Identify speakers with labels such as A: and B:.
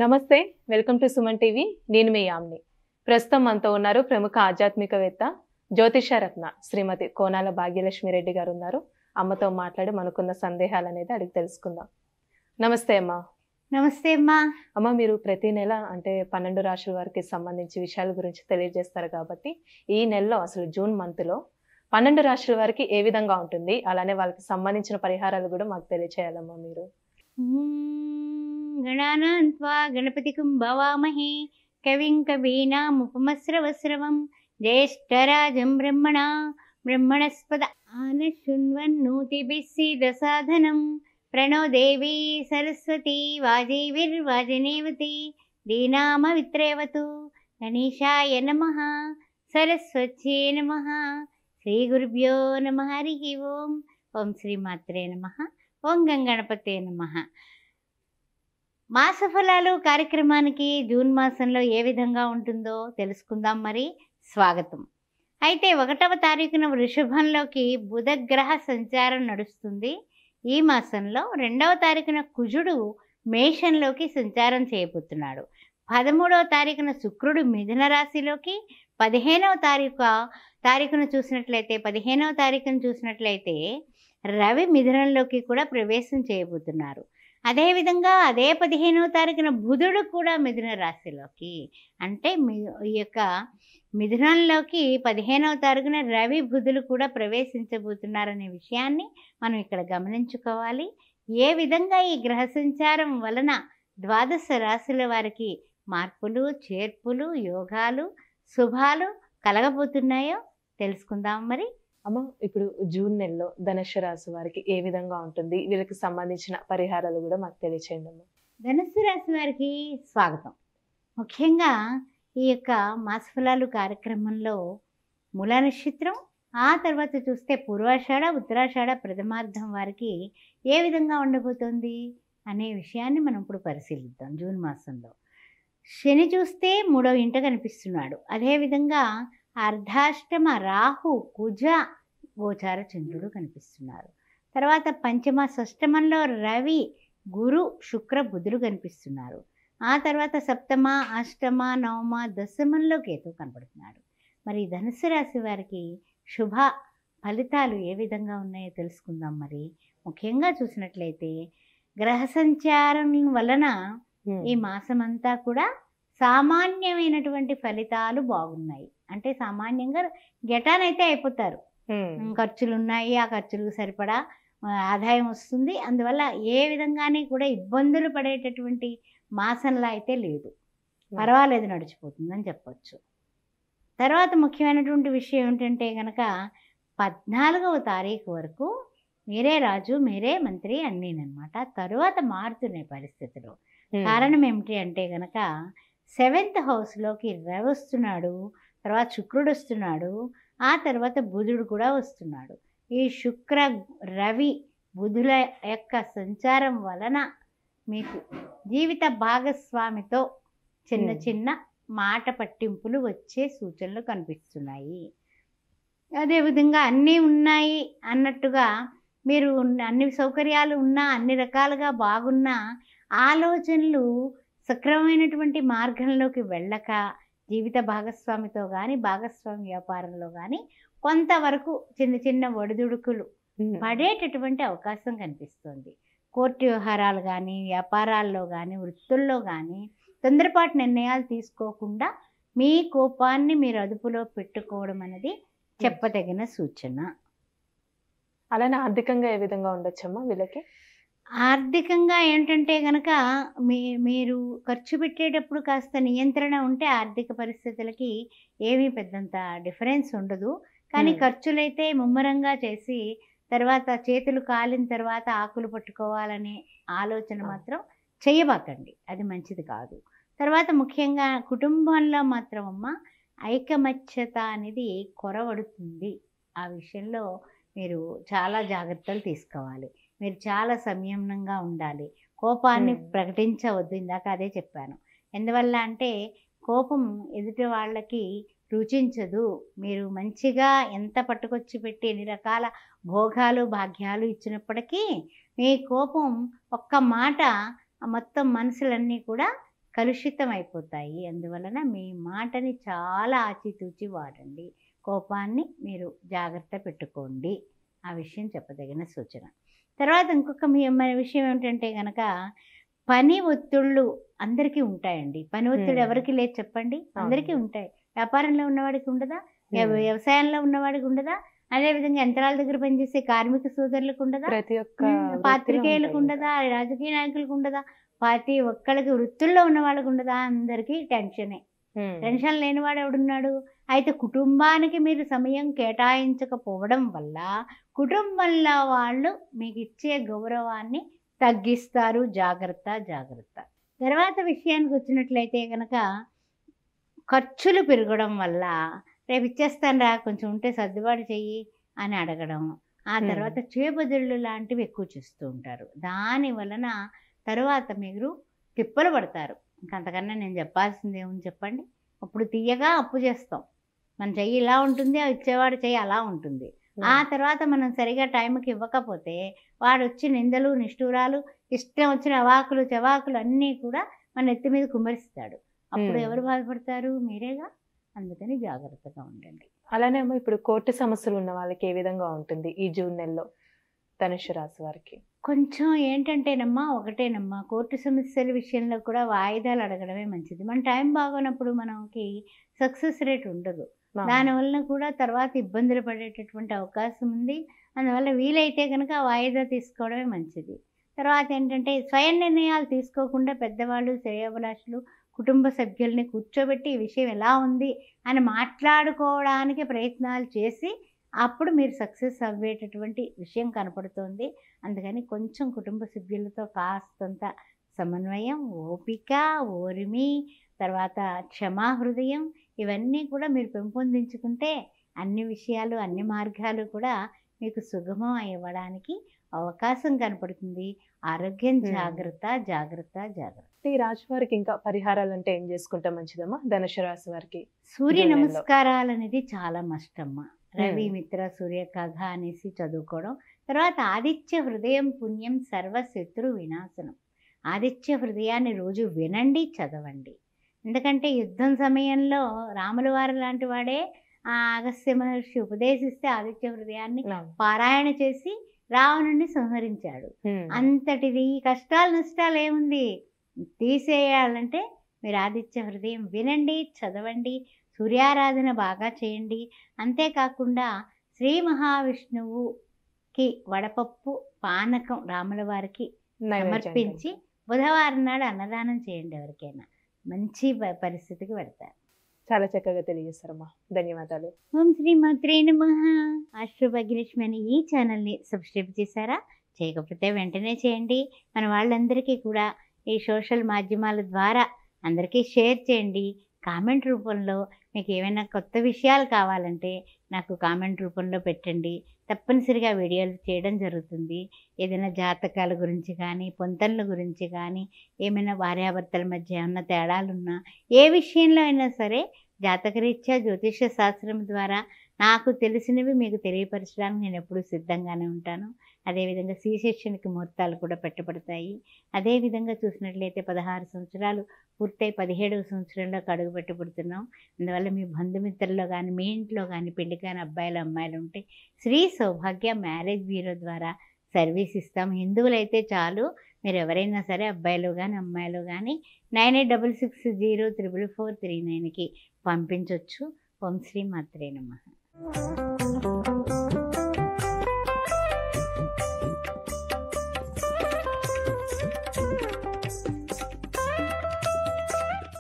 A: నమస్తే. Welcome to Suman TV. నేను మీ యామ్ని. ప్రస్తుతం మనతో ఉన్నారు ప్రముఖ ఆధ్యాత్మికవేత్త, జ్యోతిష రత్న శ్రీమతి కోనాల భాగ్యలక్ష్మి రెడ్డి గారు ఉన్నారు. అమ్మతో మాట్లాడి మనకున్న సందేహాలు అనేది అడిగి తెలుసుకుందాం. నమస్తే అమ్మా.
B: నమస్తే అమ్మా.
A: అమ్మ, మీరు ప్రతి నెల అంటే 12 రాశుల వారికి సంబంధించి విషయాల గురించి తెలియజేస్తారు కాబట్టి ఈ నెలలో అసలు జూన్ మంత్లో 12 రాశుల వారికి ఏ విధంగా ఉంటుంది, అలానే వాళ్ళకి సంబంధించిన పరిహారాలు కూడా మాకు తెలియచేయాలమ్మా మీరు.
B: గణానాం త్వా గణపతికం భవామహే కవిం కవీనాముపమస్రవస్రవం జ్యేష్ఠరాజం బ్రహ్మణస్పద ఆనశృణ్వన్నోతిభిः सीदसाधनं प्रणो देवी सरस्वती वाजैर्वाजनेवती दीनामवित्रेवतु गणेशाय नमः सरस्वत्यै नमः श्रीगुरुभ्यो नमः हरिः ओम् ओं श्रीमात्रे नमः ఓం గణపతే నమః. మాసఫలాలు కార్యక్రమానికి జూన్ మాసంలో ఏ విధంగా ఉంటుందో తెలుసుకుందాం. మరి స్వాగతం. అయితే 1వ తారీఖున వృషభంలోకి బుధగ్రహ సంచారం నడుస్తుంది. ఈ మాసంలో 2వ తారీఖున కుజుడు మేషంలోకి సంచారం చేయబోతున్నాడు. 13వ తారీఖున శుక్రుడు మిథున రాశిలోకి, 15వ తారీఖున చూసినట్లయితే రవి మిథునంలోకి కూడా ప్రవేశం చేయబోతున్నారు. అదేవిధంగా అదే 15వ తారీఖున బుధుడు కూడా మిథున రాశిలోకి, అంటే ఈ యొక్క మిథునంలోకి 15వ తారీఖున రవి బుధులు కూడా ప్రవేశించబోతున్నారనే విషయాన్ని మనం ఇక్కడ గమనించుకోవాలి. ఏ విధంగా ఈ గ్రహ సంచారం వలన ద్వాదశ రాశుల వారికి మార్పులు, చేర్పులు, యోగాలు, శుభాలు కలగబోతున్నాయో తెలుసుకుందాం. మరి
A: అమ్మ, ఇప్పుడు జూన్ నెలలో ధనుస్సు రాశి వారికి ఏ విధంగా ఉంటుంది, వీళ్ళకి సంబంధించిన పరిహారాలు కూడా మాకు తెలియచేయండి అమ్మ.
B: ధనుస్సు రాశి వారికి స్వాగతం. ముఖ్యంగా ఈ యొక్క మాసఫలాలు కార్యక్రమంలో మూల నక్షత్రం, ఆ తర్వాత చూస్తే పూర్వాషాఢ, ఉత్తరాషాఢ ప్రథమార్థం వారికి ఏ విధంగా ఉండబోతోంది అనే విషయాన్ని మనం ఇప్పుడు పరిశీలిద్దాం. జూన్ మాసంలో శని చూస్తే 3వ ఇంట కనిపిస్తున్నాడు. అదేవిధంగా అర్ధాష్టమ రాహు, కుజ, గోచార చంద్రుడు కనిపిస్తున్నారు. తర్వాత పంచమ షష్టమంలో రవి, గురు, శుక్ర, బుధులు కనిపిస్తున్నారు. ఆ తర్వాత సప్తమ, అష్టమ, నవమ, దశమంలో కేతు కనపడుతున్నాడు. మరి ధనుసు రాశి వారికి శుభ ఫలితాలు ఏ విధంగా ఉన్నాయో తెలుసుకుందాం. మరి ముఖ్యంగా చూసినట్లయితే గ్రహ సంచారం వలన ఈ మాసమంతా కూడా సామాన్యమైనటువంటి ఫలితాలు బాగున్నాయి. అంటే సామాన్యంగా గెటానైతే అయిపోతారు. ఖర్చులు ఉన్నాయి, ఆ ఖర్చులకు సరిపడా ఆదాయం వస్తుంది. అందువల్ల ఏ విధంగానే కూడా ఇబ్బందులు పడేటటువంటి మాసంలా అయితే లేదు, పర్వాలేదు, నడిచిపోతుందని చెప్పచ్చు. తర్వాత ముఖ్యమైనటువంటి విషయం ఏంటంటే కనుక 14వ తారీఖు వరకు మీరే రాజు, మీరే మంత్రి అన్నీనమాట. తరువాత మారుతున్నాయి పరిస్థితులు. కారణం ఏమిటి అంటే కనుక 7th హౌస్లోకి రవి వస్తున్నాడు, తర్వాత శుక్రుడు వస్తున్నాడు, ఆ తర్వాత బుధుడు కూడా వస్తున్నాడు. ఈ శుక్ర, రవి, బుధుల యొక్క సంచారం వలన మీకు జీవిత భాగస్వామితో చిన్న చిన్న మాట పట్టింపులు వచ్చే సూచనలు కనిపిస్తున్నాయి. అదేవిధంగా అన్నీ ఉన్నాయి అన్నట్టుగా మీరు అన్ని సౌకర్యాలు ఉన్నా, అన్ని రకాలుగా బాగున్నా ఆలోచనలు సక్రమమైనటువంటి మార్గంలోకి వెళ్ళక జీవిత భాగస్వామితో కానీ, భాగస్వామి వ్యాపారంలో కానీ కొంతవరకు చిన్న చిన్న ఒడిదుడుకులు పడేటటువంటి అవకాశం కనిపిస్తుంది. కోర్టు వ్యవహారాలు కానీ, వ్యాపారాల్లో కానీ, వృత్తుల్లో కానీ తొందరపాటు నిర్ణయాలు తీసుకోకుండా మీ కోపాన్ని మీరు అదుపులో పెట్టుకోవడం అనేది చెప్పదగిన సూచన.
A: అలానే ఆర్థికంగా ఏ విధంగా ఉండొచ్చమ్మా వీళ్ళకి?
B: ఆర్థికంగా ఏంటంటే కనుక మీరు ఖర్చు పెట్టేటప్పుడు కాస్త నియంత్రణ ఉంటే ఆర్థిక పరిస్థితులకి ఏమీ పెద్దంత డిఫరెన్స్ ఉండదు. కానీ ఖర్చులైతే ముమ్మరంగా చేసి తర్వాత చేతులు కాలిన తర్వాత ఆకులు పట్టుకోవాలనే ఆలోచన మాత్రం చేయబాకండి, అది మంచిది కాదు. తర్వాత ముఖ్యంగా కుటుంబంలో మాత్రం అమ్మ ఐకమత్యత అనేది కొరవడుతుంది. ఆ విషయంలో మీరు చాలా జాగ్రత్తలు తీసుకోవాలి. మీరు చాలా సంయమనంగా ఉండాలి. కోపాన్ని ప్రకటించవద్దు. ఇందాక అదే చెప్పాను. ఎందువల్ల అంటే కోపం ఎదుటి వాళ్ళకి రుచించదు. మీరు మంచిగా ఎంత పట్టుకొచ్చి పెట్టి ఎన్ని రకాల భోగాలు, భాగ్యాలు ఇచ్చినప్పటికీ మీ కోపం ఒక్క మాట మొత్తం మనసులన్నీ కూడా కలుషితం అయిపోతాయి. అందువలన మీ మాటని చాలా ఆచితూచి వాడండి. కోపాన్ని మీరు జాగ్రత్త పెట్టుకోండి. ఆ విషయం చెప్పదగిన సూచన. తర్వాత ఇంకొక మన విషయం ఏమిటంటే గనక పని ఒత్తిళ్ళు అందరికీ ఉంటాయండి. పని ఒత్తిడి ఎవరికి లేదు చెప్పండి? అందరికీ ఉంటాయి. వ్యాపారంలో ఉన్నవాడికి ఉండదా? వ్యవసాయంలో ఉన్నవాడికి ఉండదా? అదేవిధంగా యంత్రాల దగ్గర పనిచేసే కార్మిక సోదరులకు ఉండదా?
A: ప్రతి ఒక్క
B: పాత్రికేయులకు ఉండదా? రాజకీయ నాయకులకు ఉండదా? ప్రతి ఒక్కళ్ళకి వృత్తుల్లో ఉన్న వాళ్ళకి ఉండదా? అందరికీ టెన్షనే. టెన్షన్ లేనివాడు ఎవడున్నాడు? అయితే కుటుంబానికి మీరు సమయం కేటాయించకపోవడం వల్ల కుటుంబంలో వాళ్ళు మీకు ఇచ్చే గౌరవాన్ని తగ్గిస్తారు. జాగ్రత్త జాగ్రత్త. తర్వాత విషయానికి వచ్చినట్లయితే కనుక ఖర్చులు పెరగడం వల్ల రేపు ఇచ్చేస్తాను రా కొంచెం ఉంటే సర్దుబాటు చెయ్యి అని అడగడం, ఆ తర్వాత చేబదుళ్ళు లాంటివి ఎక్కువ చేస్తూ ఉంటారు. దాని వలన తర్వాత మీరు తిప్పలు పడతారు. ఇంకంతకన్నా నేను చెప్పాల్సింది ఏముంది చెప్పండి? అప్పుడు తీయగా అప్పు చేస్తాం. మన చెయ్యి ఇలా ఉంటుంది, ఇచ్చేవాడు చెయ్యి అలా ఉంటుంది. ఆ తర్వాత మనం సరిగా టైంకి ఇవ్వకపోతే వాడు వచ్చి నిందలు నిష్ఠూరాలు ఇష్టం వచ్చిన అవాకులు చవాకులు అన్నీ కూడా మన ఎత్తి మీద కుమ్మరిస్తాడు. అప్పుడు ఎవరు బాధపడతారు? మీరేగా. అందుకని జాగ్రత్తగా ఉండండి.
A: అలానేమో ఇప్పుడు కోర్టు సమస్యలు ఉన్న వాళ్ళకి ఏ విధంగా ఉంటుంది ఈ జూన్ నెలలో ధనుసు రాశి వారికి?
B: కొంచెం ఏంటంటేనమ్మా ఒకటేనమ్మా, కోర్టు సమస్యల విషయంలో కూడా వాయిదాలు అడగడమే మంచిది. మన టైం బాగోనప్పుడు మనకి సక్సెస్ రేట్ ఉండదు. దానివల్ల కూడా తర్వాత ఇబ్బందులు పడేటటువంటి అవకాశం ఉంది. అందువల్ల వీలైతే కనుక వాయిదా తీసుకోవడమే మంచిది. తర్వాత ఏంటంటే స్వయం నిర్ణయాలు తీసుకోకుండా పెద్దవాళ్ళు శ్రేయోభిలాషులు కుటుంబ సభ్యుల్ని కూర్చోబెట్టి ఈ విషయం ఎలా ఉంది అని మాట్లాడుకోవడానికి ప్రయత్నాలు చేసి అప్పుడు మీరు సక్సెస్ అవ్వేటటువంటి విషయం కనపడుతుంది. అందుకని కొంచెం కుటుంబ సభ్యులతో కాస్తంత సమన్వయం, ఓపిక, ఓర్మి, తర్వాత క్షమా హృదయం ఇవన్నీ కూడా మీరు పెంపొందించుకుంటే అన్ని విషయాలు అన్ని మార్గాలు కూడా మీకు సుగమం అవ్వడానికి అవకాశం కనపడుతుంది. ఆరోగ్యం జాగ్రత్త జాగ్రత్త జాగ్రత్త.
A: ఈ రాశి వారికి ఇంకా పరిహారాలు అంటే ఏం చేసుకుంటే మంచిదమ్మా ధనుసు రాశి వారికి?
B: సూర్య నమస్కారాలు అనేది చాలా మష్టమ్మా. రవి మిత్ర సూర్య కథ అనేసి చదువుకోవడం. తర్వాత ఆదిత్య హృదయం పుణ్యం సర్వశత్రు వినాశనం. ఆదిత్య హృదయాన్ని రోజు వినండి, చదవండి. ఎందుకంటే యుద్ధం సమయంలో రాముల వారు లాంటి వాడే ఆ అగస్త్య మహర్షి ఉపదేశిస్తే ఆదిత్య హృదయాన్ని పారాయణ చేసి రావణుడిని సంహరించాడు. అంతటిది కష్టాలు నష్టాలు ఏముంది తీసేయాలంటే మీరు ఆదిత్య హృదయం వినండి, చదవండి, సూర్యారాధన బాగా చేయండి. అంతేకాకుండా శ్రీ మహావిష్ణువుకి వడపప్పు పానకం రాముల వారికి సమర్పించి బుధవారం నాడు అన్నదానం చేయండి. ఎవరికైనా మంచి పరిస్థితికి పెడతారు.
A: చాలా చక్కగా తెలియజేస్తారమ్మా. ధన్యవాదాలు.
B: ఓం శ్రీ మాత్రే నమః. ఆస్ట్రో భాగ్యలక్ష్మి అనే ఈ ఛానల్ని సబ్స్క్రైబ్ చేశారా? చేయకపోతే వెంటనే చేయండి. మన వాళ్ళందరికీ కూడా ఈ సోషల్ మాధ్యమాల ద్వారా అందరికీ షేర్ చేయండి. కామెంట్ రూపంలో మీకు ఏమైనా కొత్త విషయాలు కావాలంటే నాకు కామెంట్ రూపంలో పెట్టండి. తప్పనిసరిగా వీడియోలు చేయడం జరుగుతుంది. ఏదైనా జాతకాల గురించి కానీ పొంతనల గురించి కానీ ఏమైనా భార్యాభర్తల మధ్య ఏమన్నా తేడాలున్నా ఏ విషయంలో అయినా సరే జాతకరీత్యా జ్యోతిష శాస్త్రం ద్వారా నాకు తెలిసినవి మీకు తెలియపరచడానికి నేను ఎప్పుడూ సిద్ధంగానే ఉంటాను. అదేవిధంగా సి సెక్షన్కి ముహూర్తాలు కూడా పెట్టబడతాయి. అదేవిధంగా చూసినట్లయితే 16 సంవత్సరాలు పూర్తయి 17వ సంవత్సరంలోకి అడుగు పెట్టబడుతున్నాం. అందువల్ల మీ బంధుమిత్రుల్లో కానీ మీ ఇంట్లో కానీ పెళ్లి కాని అబ్బాయిలు అమ్మాయిలు ఉంటే శ్రీ సౌభాగ్య మ్యారేజ్ బ్యూరో ద్వారా సర్వీస్ ఇస్తాం. హిందువులైతే చాలు, మీరు ఎవరైనా సరే అబ్బాయిలు కానీ అమ్మాయిలు కానీ 9866044439కి పంపించవచ్చు. ఓం శ్రీ మాత్రే నమః.